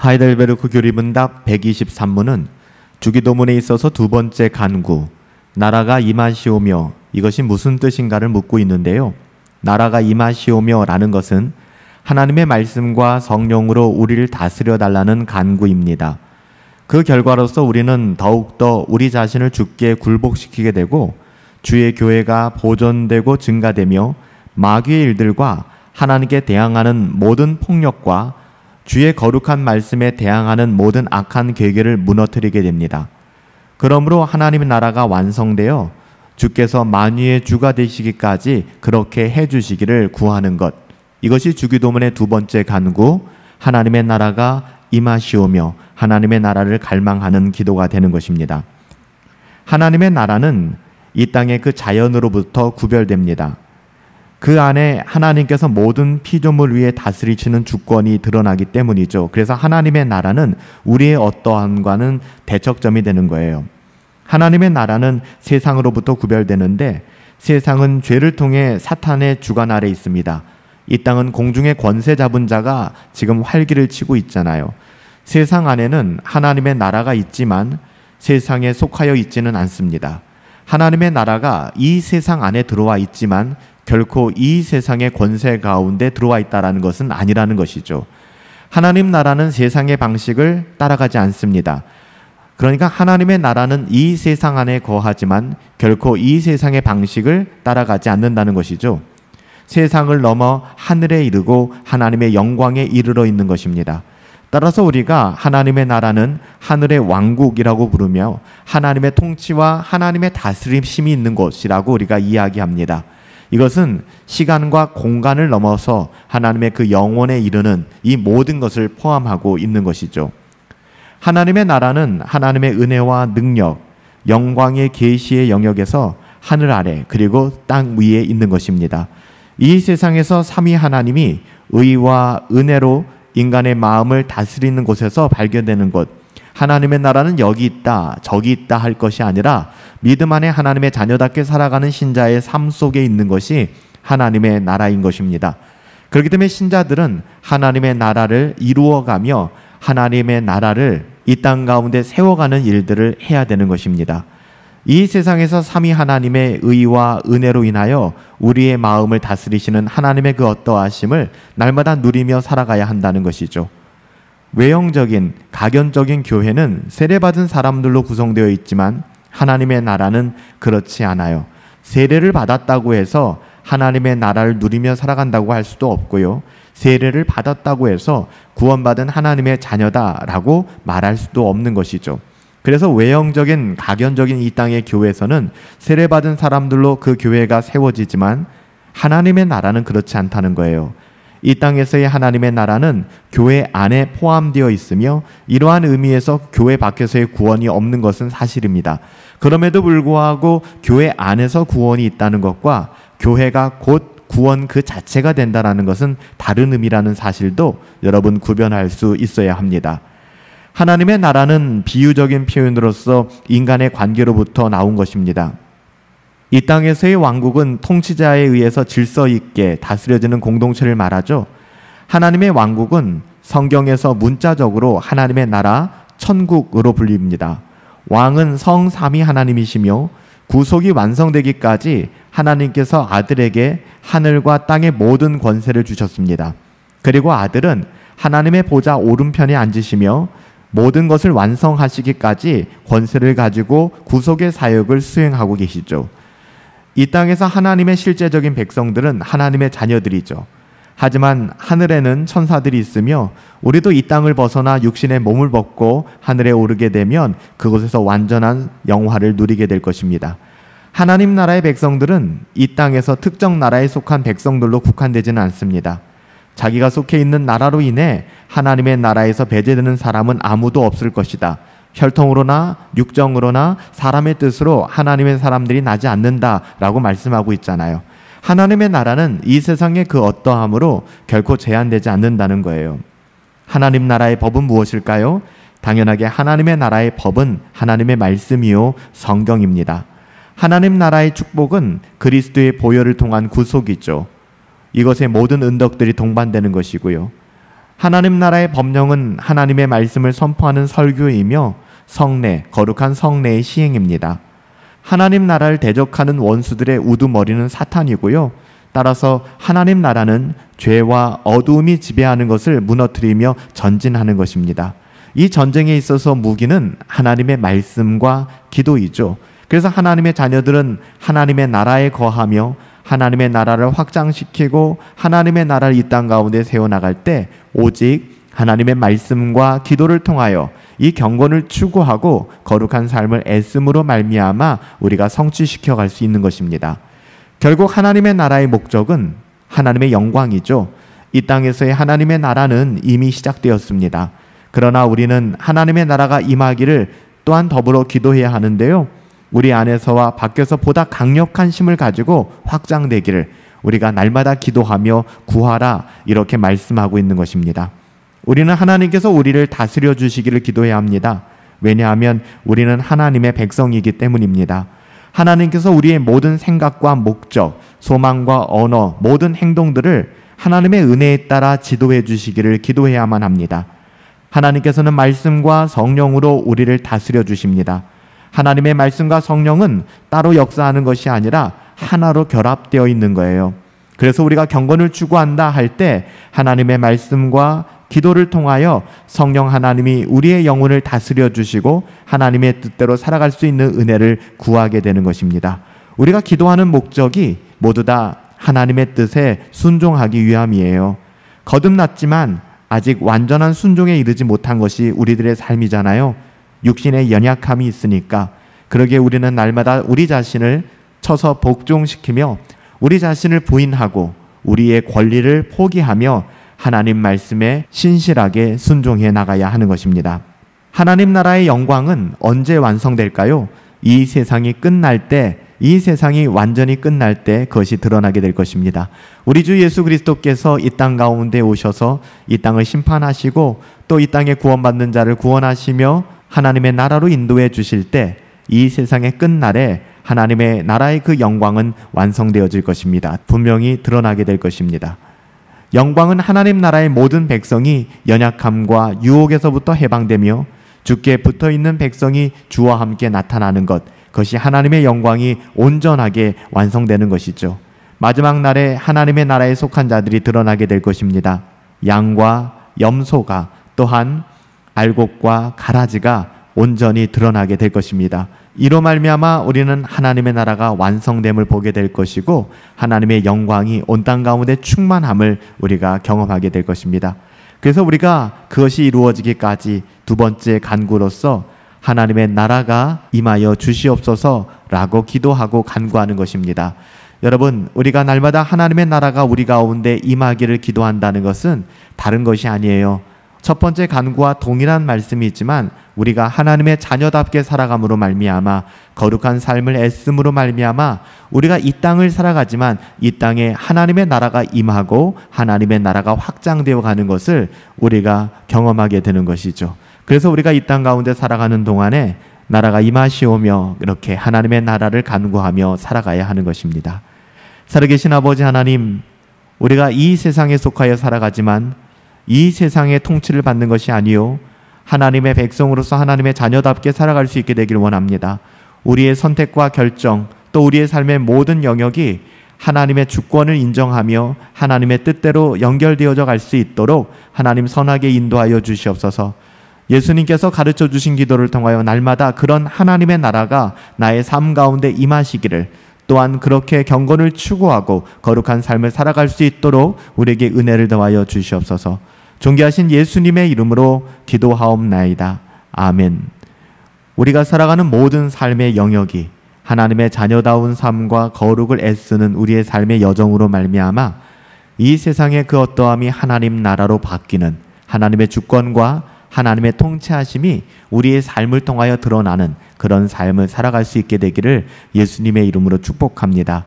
하이델베르크 교리문답 123문은 주기도문에 있어서 두 번째 간구, 나라가 임하시오며 이것이 무슨 뜻인가를 묻고 있는데요. 나라가 임하시오며 라는 것은 하나님의 말씀과 성령으로 우리를 다스려 달라는 간구입니다. 그 결과로서 우리는 더욱더 우리 자신을 주께 굴복시키게 되고 주의 교회가 보존되고 증가되며 마귀의 일들과 하나님께 대항하는 모든 폭력과 주의 거룩한 말씀에 대항하는 모든 악한 계획을 무너뜨리게 됩니다. 그러므로 하나님의 나라가 완성되어 주께서 만유의 주가 되시기까지 그렇게 해주시기를 구하는 것, 이것이 주기도문의 두 번째 간구, 하나님의 나라가 임하시오며 하나님의 나라를 갈망하는 기도가 되는 것입니다. 하나님의 나라는 이 땅의 그 자연으로부터 구별됩니다. 그 안에 하나님께서 모든 피조물 위에 다스리시는 주권이 드러나기 때문이죠. 그래서 하나님의 나라는 우리의 어떠함과는 대척점이 되는 거예요. 하나님의 나라는 세상으로부터 구별되는데 세상은 죄를 통해 사탄의 주관 아래 있습니다. 이 땅은 공중의 권세 잡은 자가 지금 활기를 치고 있잖아요. 세상 안에는 하나님의 나라가 있지만 세상에 속하여 있지는 않습니다. 하나님의 나라가 이 세상 안에 들어와 있지만 결코 이 세상의 권세 가운데 들어와 있다는 것은 아니라는 것이죠. 하나님 나라는 세상의 방식을 따라가지 않습니다. 그러니까 하나님의 나라는 이 세상 안에 거하지만 결코 이 세상의 방식을 따라가지 않는다는 것이죠. 세상을 넘어 하늘에 이르고 하나님의 영광에 이르러 있는 것입니다. 따라서 우리가 하나님의 나라는 하늘의 왕국이라고 부르며 하나님의 통치와 하나님의 다스림심이 있는 곳이라고 우리가 이야기합니다. 이것은 시간과 공간을 넘어서 하나님의 그 영원에 이르는 이 모든 것을 포함하고 있는 것이죠. 하나님의 나라는 하나님의 은혜와 능력, 영광의 계시의 영역에서 하늘 아래 그리고 땅 위에 있는 것입니다. 이 세상에서 삼위 하나님이 의와 은혜로 인간의 마음을 다스리는 곳에서 발견되는 것, 하나님의 나라는 여기 있다 저기 있다 할 것이 아니라 믿음 안에 하나님의 자녀답게 살아가는 신자의 삶 속에 있는 것이 하나님의 나라인 것입니다. 그렇기 때문에 신자들은 하나님의 나라를 이루어가며 하나님의 나라를 이 땅 가운데 세워가는 일들을 해야 되는 것입니다. 이 세상에서 삼위 하나님의 의와 은혜로 인하여 우리의 마음을 다스리시는 하나님의 그 어떠하심을 날마다 누리며 살아가야 한다는 것이죠. 외형적인, 가견적인 교회는 세례받은 사람들로 구성되어 있지만 하나님의 나라는 그렇지 않아요. 세례를 받았다고 해서 하나님의 나라를 누리며 살아간다고 할 수도 없고요. 세례를 받았다고 해서 구원받은 하나님의 자녀다라고 말할 수도 없는 것이죠. 그래서 외형적인, 가견적인 이 땅의 교회에서는 세례받은 사람들로 그 교회가 세워지지만 하나님의 나라는 그렇지 않다는 거예요. 이 땅에서의 하나님의 나라는 교회 안에 포함되어 있으며 이러한 의미에서 교회 밖에서의 구원이 없는 것은 사실입니다. 그럼에도 불구하고 교회 안에서 구원이 있다는 것과 교회가 곧 구원 그 자체가 된다는 것은 다른 의미라는 사실도 여러분 구별할 수 있어야 합니다. 하나님의 나라는 비유적인 표현으로서 인간의 관계로부터 나온 것입니다. 이 땅에서의 왕국은 통치자에 의해서 질서 있게 다스려지는 공동체를 말하죠. 하나님의 왕국은 성경에서 문자적으로 하나님의 나라, 천국으로 불립니다. 왕은 성삼위 하나님이시며 구속이 완성되기까지 하나님께서 아들에게 하늘과 땅의 모든 권세를 주셨습니다. 그리고 아들은 하나님의 보좌 오른편에 앉으시며 모든 것을 완성하시기까지 권세를 가지고 구속의 사역을 수행하고 계시죠. 이 땅에서 하나님의 실제적인 백성들은 하나님의 자녀들이죠. 하지만 하늘에는 천사들이 있으며 우리도 이 땅을 벗어나 육신의 몸을 벗고 하늘에 오르게 되면 그곳에서 완전한 영화를 누리게 될 것입니다. 하나님 나라의 백성들은 이 땅에서 특정 나라에 속한 백성들로 국한되지는 않습니다. 자기가 속해 있는 나라로 인해 하나님의 나라에서 배제되는 사람은 아무도 없을 것이다. 혈통으로나 육정으로나 사람의 뜻으로 하나님의 사람들이 나지 않는다라고 말씀하고 있잖아요. 하나님의 나라는 이 세상의 그 어떠함으로 결코 제한되지 않는다는 거예요. 하나님 나라의 법은 무엇일까요? 당연하게 하나님의 나라의 법은 하나님의 말씀이요 성경입니다. 하나님 나라의 축복은 그리스도의 보혈을 통한 구속이죠. 이것에 모든 은덕들이 동반되는 것이고요. 하나님 나라의 법령은 하나님의 말씀을 선포하는 설교이며 성례, 거룩한 성례의 시행입니다. 하나님 나라를 대적하는 원수들의 우두머리는 사탄이고요. 따라서 하나님 나라는 죄와 어두움이 지배하는 것을 무너뜨리며 전진하는 것입니다. 이 전쟁에 있어서 무기는 하나님의 말씀과 기도이죠. 그래서 하나님의 자녀들은 하나님의 나라에 거하며 하나님의 나라를 확장시키고 하나님의 나라를 이 땅 가운데 세워나갈 때 오직 하나님의 말씀과 기도를 통하여 이 경건을 추구하고 거룩한 삶을 애씀으로 말미암아 우리가 성취시켜 갈 수 있는 것입니다. 결국 하나님의 나라의 목적은 하나님의 영광이죠. 이 땅에서의 하나님의 나라는 이미 시작되었습니다. 그러나 우리는 하나님의 나라가 임하기를 또한 더불어 기도해야 하는데요. 우리 안에서와 밖에서 보다 강력한 힘을 가지고 확장되기를 우리가 날마다 기도하며 구하라 이렇게 말씀하고 있는 것입니다. 우리는 하나님께서 우리를 다스려 주시기를 기도해야 합니다. 왜냐하면 우리는 하나님의 백성이기 때문입니다. 하나님께서 우리의 모든 생각과 목적, 소망과 언어, 모든 행동들을 하나님의 은혜에 따라 지도해 주시기를 기도해야만 합니다. 하나님께서는 말씀과 성령으로 우리를 다스려 주십니다. 하나님의 말씀과 성령은 따로 역사하는 것이 아니라 하나로 결합되어 있는 거예요. 그래서 우리가 경건을 추구한다 할 때 하나님의 말씀과 기도를 통하여 성령 하나님이 우리의 영혼을 다스려 주시고 하나님의 뜻대로 살아갈 수 있는 은혜를 구하게 되는 것입니다. 우리가 기도하는 목적이 모두 다 하나님의 뜻에 순종하기 위함이에요. 거듭났지만 아직 완전한 순종에 이르지 못한 것이 우리들의 삶이잖아요. 육신의 연약함이 있으니까 그러기에 우리는 날마다 우리 자신을 쳐서 복종시키며 우리 자신을 부인하고 우리의 권리를 포기하며 하나님 말씀에 신실하게 순종해 나가야 하는 것입니다. 하나님 나라의 영광은 언제 완성될까요? 이 세상이 끝날 때, 이 세상이 완전히 끝날 때 그것이 드러나게 될 것입니다. 우리 주 예수 그리스도께서 이 땅 가운데 오셔서 이 땅을 심판하시고 또 이 땅에 구원받는 자를 구원하시며 하나님의 나라로 인도해 주실 때 이 세상의 끝날에 하나님의 나라의 그 영광은 완성되어질 것입니다. 분명히 드러나게 될 것입니다. 영광은 하나님 나라의 모든 백성이 연약함과 유혹에서부터 해방되며 주께 붙어있는 백성이 주와 함께 나타나는 것, 그것이 하나님의 영광이 온전하게 완성되는 것이죠. 마지막 날에 하나님의 나라에 속한 자들이 드러나게 될 것입니다. 양과 염소가 또한 알곡과 가라지가 온전히 드러나게 될 것입니다. 이로 말미암아 우리는 하나님의 나라가 완성됨을 보게 될 것이고 하나님의 영광이 온 땅 가운데 충만함을 우리가 경험하게 될 것입니다. 그래서 우리가 그것이 이루어지기까지 두 번째 간구로서 하나님의 나라가 임하여 주시옵소서라고 기도하고 간구하는 것입니다. 여러분, 우리가 날마다 하나님의 나라가 우리 가운데 임하기를 기도한다는 것은 다른 것이 아니에요. 첫 번째 간구와 동일한 말씀이 있지만 우리가 하나님의 자녀답게 살아감으로 말미암아 거룩한 삶을 애씀으로 말미암아 우리가 이 땅을 살아가지만 이 땅에 하나님의 나라가 임하고 하나님의 나라가 확장되어 가는 것을 우리가 경험하게 되는 것이죠. 그래서 우리가 이 땅 가운데 살아가는 동안에 나라가 임하시오며 이렇게 하나님의 나라를 간구하며 살아가야 하는 것입니다. 살아계신 아버지 하나님, 우리가 이 세상에 속하여 살아가지만 이 세상의 통치를 받는 것이 아니요 하나님의 백성으로서 하나님의 자녀답게 살아갈 수 있게 되길 원합니다. 우리의 선택과 결정 또 우리의 삶의 모든 영역이 하나님의 주권을 인정하며 하나님의 뜻대로 연결되어져 갈 수 있도록 하나님 선하게 인도하여 주시옵소서. 예수님께서 가르쳐 주신 기도를 통하여 날마다 그런 하나님의 나라가 나의 삶 가운데 임하시기를, 또한 그렇게 경건을 추구하고 거룩한 삶을 살아갈 수 있도록 우리에게 은혜를 더하여 주시옵소서. 존귀하신 예수님의 이름으로 기도하옵나이다. 아멘. 우리가 살아가는 모든 삶의 영역이 하나님의 자녀다운 삶과 거룩을 애쓰는 우리의 삶의 여정으로 말미암아 이 세상의 그 어떠함이 하나님 나라로 바뀌는 하나님의 주권과 하나님의 통치하심이 우리의 삶을 통하여 드러나는 그런 삶을 살아갈 수 있게 되기를 예수님의 이름으로 축복합니다.